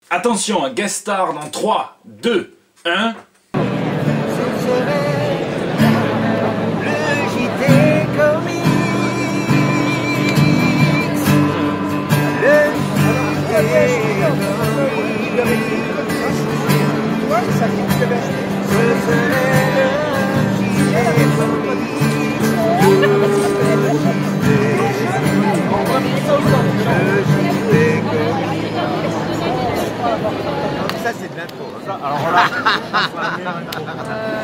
Attention, un guest star dans 3, 2, 1... Ça c'est de l'intro. Alors là,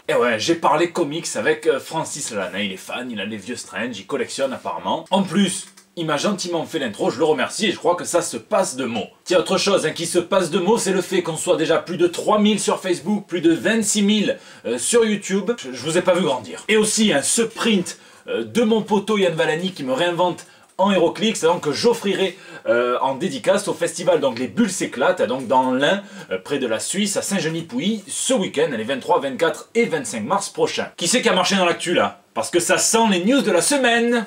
et ouais, j'ai parlé comics avec Francis Lalanne, il est fan, il a les vieux Strange, il collectionne apparemment. En plus, il m'a gentiment fait l'intro, je le remercie et je crois que ça se passe de mots. Tiens, autre chose qui se passe de mots, c'est le fait qu'on soit déjà plus de 3000 sur Facebook, plus de 26 000 sur YouTube. Je vous ai pas vu grandir. Et aussi ce print de mon poteau Yann Valani qui me réinvente en HeroClix, donc que j'offrirai en dédicace au festival donc les Bulles s'éclatent, donc dans l'Ain, près de la Suisse, à Saint-Genis-Pouilly, ce week-end, les 23, 24 et 25 mars prochains. Qui c'est qui a marché dans l'actu là? Parce que ça sent les news de la semaine.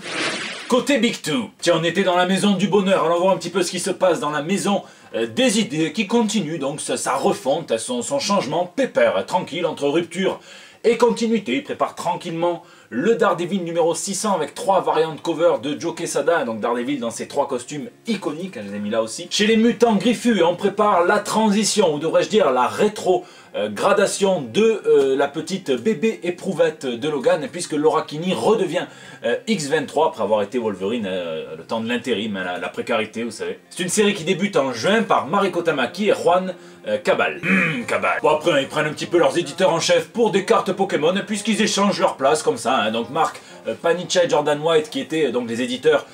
Côté Big Two, tiens, on était dans la maison du bonheur, allons voir un petit peu ce qui se passe dans la maison des idées qui continue donc sa refonte, son changement pépère, tranquille, entre rupture et continuité. Il prépare tranquillement le Daredevil numéro 600 avec 3 variantes cover de Joe Quesada, donc Daredevil dans ses 3 costumes iconiques, je les ai mis là aussi. Chez les mutants griffus, on prépare la transition, ou devrais-je dire la rétro-gradation de la petite bébé éprouvette de Logan, puisque Laura Kinney redevient X-23 après avoir été Wolverine le temps de l'intérim, la précarité, vous savez. C'est une série qui débute en juin par Mariko Tamaki et Juan Cabal. Cabal. Bon, après, ils prennent un petit peu leurs éditeurs en chef pour des cartes Pokémon, puisqu'ils échangent leur place comme ça. Donc Mark Panicha et Jordan White, qui étaient donc les éditeurs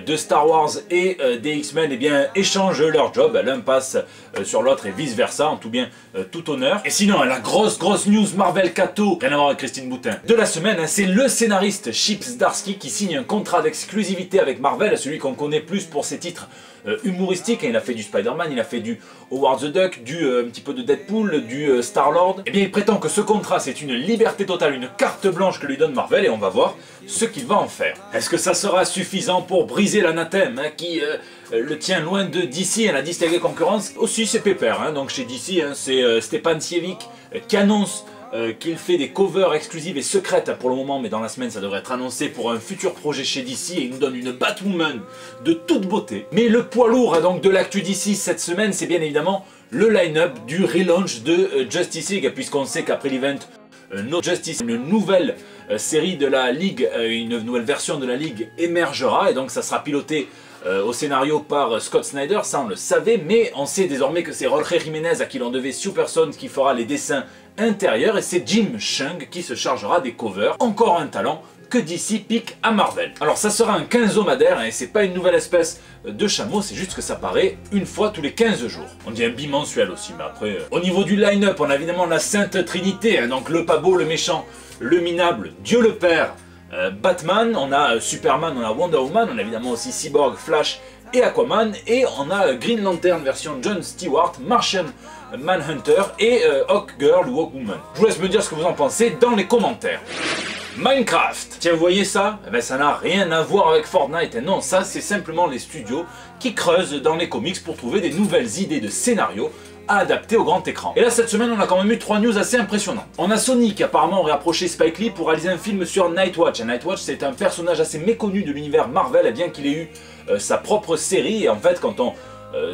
de Star Wars et des X-Men, eh bien, échangent leur job. L'un passe sur l'autre et vice versa, en tout bien, tout honneur. Et sinon, la grosse news Marvel Kato, rien à voir avec Christine Boutin, de la semaine, c'est le scénariste Chip Zdarsky qui signe un contrat d'exclusivité avec Marvel, celui qu'on connaît plus pour ses titres humoristiques. Il a fait du Spider-Man, il a fait du Howard the Duck, un petit peu de Deadpool, du Star-Lord. Et bien, il prétend que ce contrat, c'est une liberté totale, une carte blanche que lui donne Marvel, et on va voir ce qu'il va en faire. Est-ce que ça sera suffisant pour briser l'anathème qui le tient loin de DC, la distinguée concurrence? Aussi, c'est pépère, donc chez DC, c'est Stepan Sievic qui annonce qu'il fait des covers exclusives et secrètes pour le moment, mais dans la semaine ça devrait être annoncé pour un futur projet chez DC, et il nous donne une Batwoman de toute beauté. Mais le poids lourd donc de l'actu DC cette semaine, c'est bien évidemment le line-up du relaunch de Justice League, puisqu'on sait qu'après l'event No Justice, une nouvelle série de la Ligue, une nouvelle version de la Ligue émergera, et donc ça sera piloté au scénario par Scott Snyder, ça on le savait, mais on sait désormais que c'est Jorge Jiménez à qui l'on devait Super Sons qui fera les dessins intérieurs, et c'est Jim Chung qui se chargera des covers. Encore un talent que DC pique à Marvel. Alors ça sera un quinzomadaire, et c'est pas une nouvelle espèce de chameau, c'est juste que ça paraît une fois tous les 15 jours. On dit un bimensuel aussi, mais après... Au niveau du line-up, on a évidemment la Sainte Trinité, donc le pas beau, le méchant, le minable, Dieu le Père, Batman, on a Superman, on a Wonder Woman, on a évidemment aussi Cyborg, Flash et Aquaman, et on a Green Lantern version John Stewart, Martian Manhunter et Hawkgirl ou Hawkwoman. Je vous laisse me dire ce que vous en pensez dans les commentaires. Minecraft, tiens, vous voyez ça? Eh ben, ça n'a rien à voir avec Fortnite, et non, ça c'est simplement les studios qui creusent dans les comics pour trouver des nouvelles idées de scénarios à adapter au grand écran. Et là cette semaine on a quand même eu 3 news assez impressionnantes. On a Sony qui apparemment aurait approché Spike Lee pour réaliser un film sur Nightwatch. Nightwatch, c'est un personnage assez méconnu de l'univers Marvel, bien qu'il ait eu sa propre série, et en fait quand on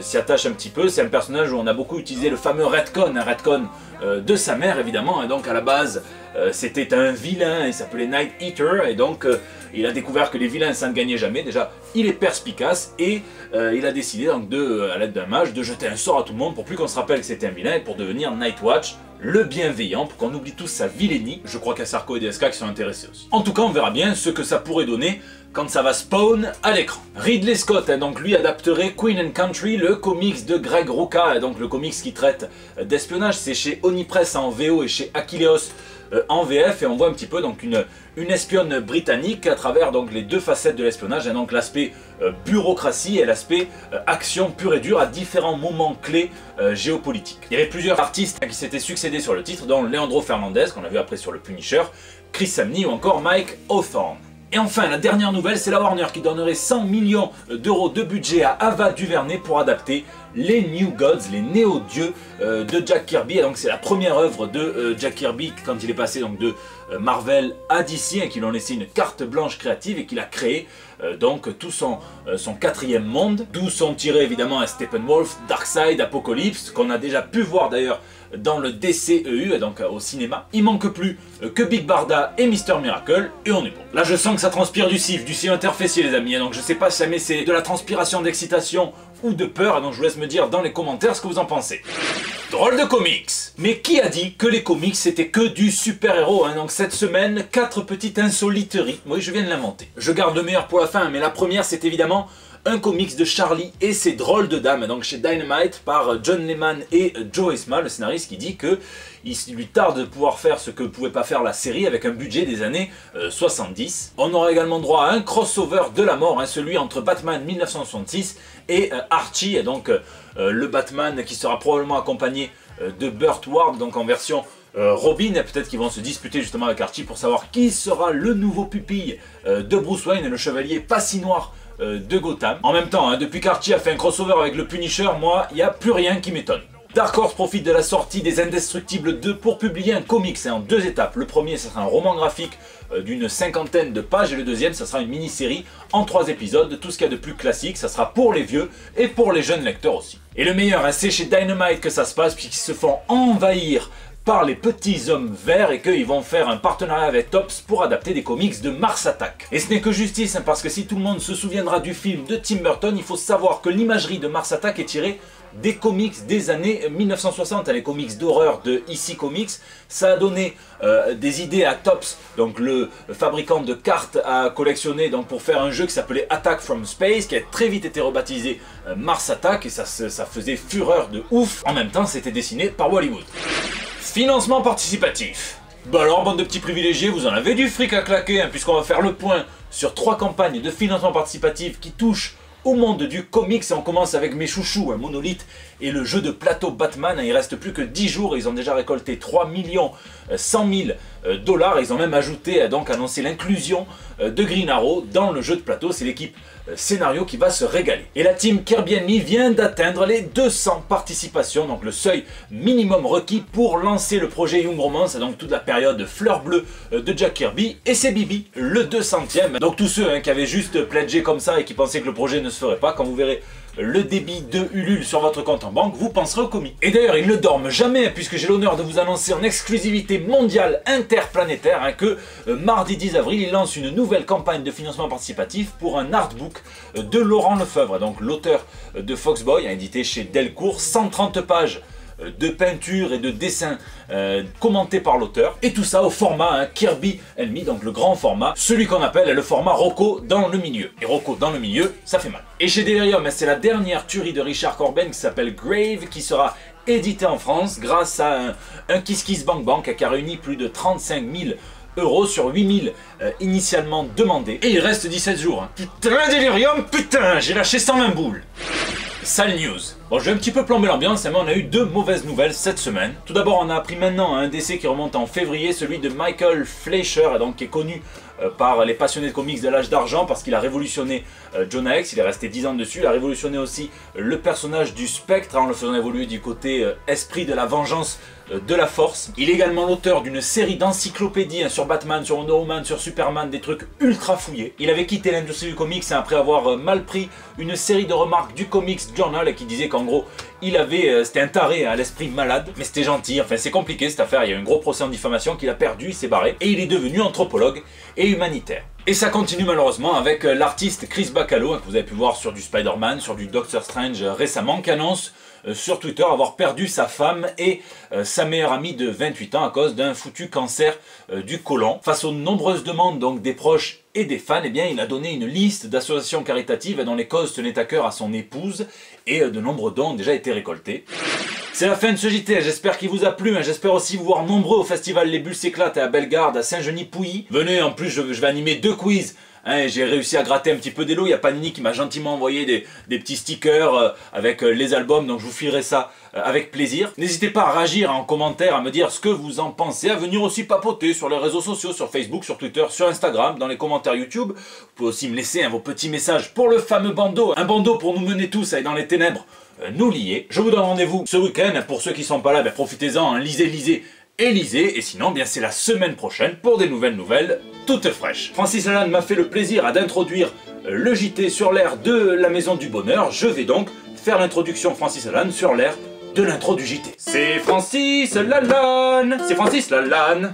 s'y attache un petit peu, c'est un personnage où on a beaucoup utilisé le fameux retcon, un retcon de sa mère évidemment, et donc à la base c'était un vilain, il s'appelait Night Eater, et donc il a découvert que les vilains ça ne gagnait jamais. Déjà il est perspicace, et il a décidé donc à l'aide d'un mage de jeter un sort à tout le monde pour plus qu'on se rappelle que c'était un vilain, et pour devenir Nightwatch, le bienveillant, pour qu'on oublie tous sa vilainie. Je crois qu'il y a Sarko et DSK qui sont intéressés aussi. En tout cas on verra bien ce que ça pourrait donner quand ça va spawn à l'écran. Ridley Scott, donc lui adapterait Queen and Country, le comics de Greg Rucka, donc le comics qui traite d'espionnage. C'est chez Onipress en VO et chez Achilleos en VF, et on voit un petit peu donc une espionne britannique à travers donc les deux facettes de l'espionnage, donc l'aspect bureaucratie et l'aspect action pure et dure à différents moments clés géopolitiques. Il y avait plusieurs artistes qui s'étaient succédés sur le titre, dont Leandro Fernandez, qu'on a vu après sur le Punisher, Chris Samney ou encore Mike Hawthorne. Et enfin, la dernière nouvelle, c'est la Warner qui donnerait 100 millions d'euros de budget à Ava DuVernay pour adapter les New Gods, les néo-dieux de Jack Kirby. Et donc c'est la première œuvre de Jack Kirby quand il est passé donc de Marvel à DC, et qui lui ont laissé une carte blanche créative et qu'il a créé donc tout son quatrième monde, d'où sont tirés évidemment Steppenwolf, Darkseid, Apocalypse, qu'on a déjà pu voir d'ailleurs dans le DCEU, donc au cinéma. Il manque plus que Big Barda et Mister Miracle, et on est bon. Là je sens que ça transpire du cif interfessier les amis, donc je sais pas si jamais c'est de la transpiration d'excitation ou de peur, donc je vous laisse me dire dans les commentaires ce que vous en pensez. Drôle de comics. Mais qui a dit que les comics c'était que du super-héros, hein? Donc cette semaine, 4 petites insoliteries. Oui, je viens de l'inventer. Je garde le meilleur pour la fin, mais la première c'est évidemment un comics de Charlie et ses drôles de dames, donc chez Dynamite par John Lehman et Joe Esma, le scénariste, qui dit que il lui tarde de pouvoir faire ce que pouvait pas faire la série avec un budget des années 70. On aura également droit à un crossover de la mort, hein, celui entre Batman 1966 et Archie, donc le Batman qui sera probablement accompagné de Burt Ward, donc en version Robin, et peut-être qu'ils vont se disputer justement avec Archie pour savoir qui sera le nouveau pupille de Bruce Wayne, et le chevalier pas si noir de Gotham. En même temps, hein, depuis qu'Archie a fait un crossover avec le Punisher, moi, il n'y a plus rien qui m'étonne. Dark Horse profite de la sortie des Indestructibles 2 pour publier un comics, hein, en 2 étapes. Le premier, ça sera un roman graphique d'une 50aine de pages, et le deuxième, ça sera une mini-série en 3 épisodes, tout ce qu'il y a de plus classique. Ça sera pour les vieux et pour les jeunes lecteurs aussi. Et le meilleur, hein, c'est chez Dynamite que ça se passe, puisqu'ils se font envahir par les petits hommes verts et qu'ils vont faire un partenariat avec Topps pour adapter des comics de Mars Attack. Et ce n'est que justice, hein, parce que si tout le monde se souviendra du film de Tim Burton, il faut savoir que l'imagerie de Mars Attack est tirée des comics des années 1960, les comics d'horreur de EC Comics. Ça a donné des idées à Topps, donc le fabricant de cartes à collectionner, donc pour faire un jeu qui s'appelait Attack from Space, qui a très vite été rebaptisé Mars Attack, et ça faisait fureur de ouf. En même temps, c'était dessiné par Hollywood. Financement participatif. Bah alors, bande de petits privilégiés, vous en avez du fric à claquer, hein, puisqu'on va faire le point sur 3 campagnes de financement participatif qui touchent au monde du comics. Et on commence avec mes chouchous, un Monolith et le jeu de plateau Batman. Il reste plus que 10 jours et ils ont déjà récolté 3 100 000 $. Ils ont même ajouté, donc annoncé l'inclusion de Green Arrow dans le jeu de plateau. C'est l'équipe scénario qui va se régaler. Et la team Kirby Enemy vient d'atteindre les 200 participations, donc le seuil minimum requis pour lancer le projet Young Romance, donc toute la période fleur bleue de Jack Kirby, et c'est Bibi, le 200e. Donc tous ceux qui avaient juste pledgé comme ça et qui pensaient que le projet ne se ferait pas, quand vous verrez le débit de Ulule sur votre compte en banque, vous penserez au comics. Et d'ailleurs, ils ne dorment jamais, puisque j'ai l'honneur de vous annoncer en exclusivité mondiale interplanétaire que mardi 10 avril, ils lancent une nouvelle campagne de financement participatif pour un artbook de Laurent Lefebvre, donc l'auteur de Foxboy, édité chez Delcourt, 130 pages de peinture et de dessins commentés par l'auteur, et tout ça au format Kirby Enemy, donc le grand format, celui qu'on appelle le format Rocco dans le milieu. Et Rocco dans le milieu, ça fait mal. Et chez Delirium, c'est la dernière tuerie de Richard Corben qui s'appelle Grave, qui sera édité en France grâce à un Kiss Kiss Bank Bank qui a réuni plus de 35 000 € sur 8 000 initialement demandés. Et il reste 17 jours. Putain, Delirium, putain, j'ai lâché 120 boules. Sale news. Bon, je vais un petit peu plomber l'ambiance, mais on a eu 2 mauvaises nouvelles cette semaine. Tout d'abord, on a appris maintenant un décès qui remonte en février, celui de Michael Fleischer, donc qui est connu par les passionnés de comics de l'âge d'argent parce qu'il a révolutionné Jonah Hex, il est resté 10 ans dessus. Il a révolutionné aussi le personnage du Spectre en le faisant évoluer du côté esprit de la vengeance de la force. Il est également l'auteur d'une série d'encyclopédies sur Batman, sur Wonder Woman, sur Superman, des trucs ultra fouillés. Il avait quitté l'industrie du comics après avoir mal pris une série de remarques du Comics Journal qui disait qu'en gros il avait, c'était un taré à l'esprit malade, mais c'était gentil. Enfin, c'est compliqué cette affaire, il y a eu un gros procès en diffamation qu'il a perdu, il s'est barré, et il est devenu anthropologue et humanitaire. Et ça continue malheureusement avec l'artiste Chris Bacalo, que vous avez pu voir sur du Spider-Man, sur du Doctor Strange récemment, qui annonce sur Twitter avoir perdu sa femme et sa meilleure amie de 28 ans à cause d'un foutu cancer du côlon. Face aux nombreuses demandes donc des proches et des fans, eh bien, il a donné une liste d'associations caritatives dont les causes tenaient à cœur à son épouse, et de nombreux dons ont déjà été récoltés. C'est la fin de ce JT, j'espère qu'il vous a plu, j'espère aussi vous voir nombreux au festival Les Bulles s'éclatent à Bellegarde, à Saint-Genis-Pouilly. Venez, en plus je vais animer 2 quiz. J'ai réussi à gratter un petit peu des lots, il y a Panini qui m'a gentiment envoyé des petits stickers avec les albums, donc je vous filerai ça avec plaisir. N'hésitez pas à réagir en commentaire, à me dire ce que vous en pensez, à venir aussi papoter sur les réseaux sociaux, sur Facebook, sur Twitter, sur Instagram, dans les commentaires YouTube. Vous pouvez aussi me laisser vos petits messages pour le fameux bandeau, un bandeau pour nous mener tous dans les ténèbres nous lier. Je vous donne rendez-vous ce week-end. Pour ceux qui sont pas là, profitez-en, hein, lisez et lisez. Et sinon, bien c'est la semaine prochaine pour des nouvelles toutes fraîches. Francis Lalanne m'a fait le plaisir d'introduire le JT sur l'air de la Maison du Bonheur. Je vais donc faire l'introduction Francis Lalanne sur l'air de l'intro du JT. C'est Francis Lalanne, c'est Francis Lalanne.